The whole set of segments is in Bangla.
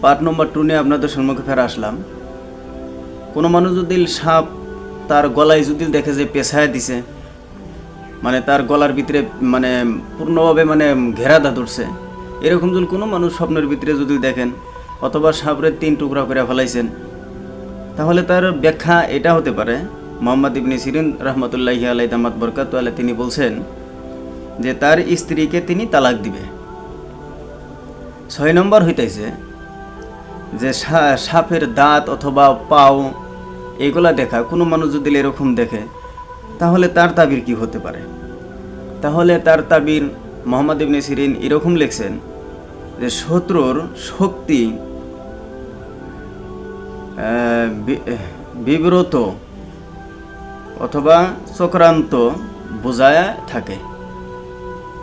পার্ট নম্বর 2 নিয়ে আপনাদের সম্মুখে ফেরা আসলাম। কোনো মানুষ যদি সাপ তার গলায় যদি দেখে যে পেছায় দিছে, মানে তার গলার ভিতরে মানে পূর্ণভাবে মানে ঘেরাদা ধরছে, এরকম যদি কোনো মানুষ স্বপ্নের ভিতরে যদি দেখেন অথবা সাপরে 3 টুকরা করে ফেলাইছেন, তাহলে তার ব্যাখ্যা এটা হতে পারে। মোহাম্মদ ইবনে সিরিন রহমতুল্লাহি আলাইহি দামাত বরকাতুহু আলাইহি তিনি বলছেন যে তার স্ত্রীকে তিনি তালাক দিবে। 6 নম্বর হইতেছে যে সাপের দাঁত অথবা পাও এগুলা দেখা কোনো মানুষ যদি এরকম দেখে, তাহলে তার তাবির কি হতে পারে? তাহলে তার তাবির মোহাম্মদ ইবনে সিরিন এরকম লিখছেন যে শত্রুর শক্তি বিব্রত অথবা চক্রান্ত বোঝায় থাকে।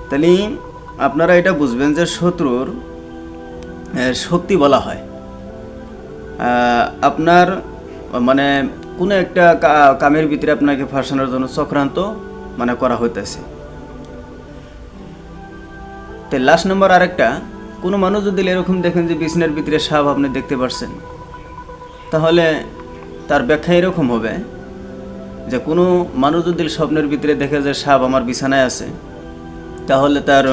তাহলে আপনারা এটা বুঝবেন যে শত্রুর শক্তি বলা হয় আপনার মানে কোনো একটা কামের ভিতরে আপনাকে ফাঁসানোর জন্য চক্রান্ত মানে করা হইতেছে। তো লাস্ট নম্বর আরেকটা, কোনো মানুষ যদি এরকম দেখেন যে বিছানার ভিতরে সাপ আপনি দেখতে পাচ্ছেন, তাহলে তার ব্যাখ্যা এরকম হবে যে কোনো মানুষ যদি স্বপ্নের ভিতরে দেখে যে সাপ আমার বিছানায় আছে, তাহলে তার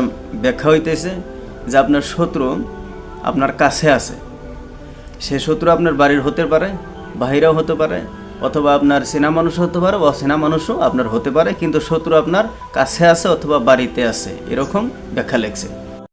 ব্যাখ্যা হইতেছে যে আপনার শত্রু আপনার কাছে আছে। সে শত্রু আপনার বাড়ির হতে পারে, বাহিরেও হতে পারে, অথবা আপনার চেনা মানুষ হতে পারে, অচেনা মানুষও আপনার হতে পারে, কিন্তু শত্রু আপনার কাছে আছে অথবা বাড়িতে আছে, এরকম ব্যাখ্যা লেখছে।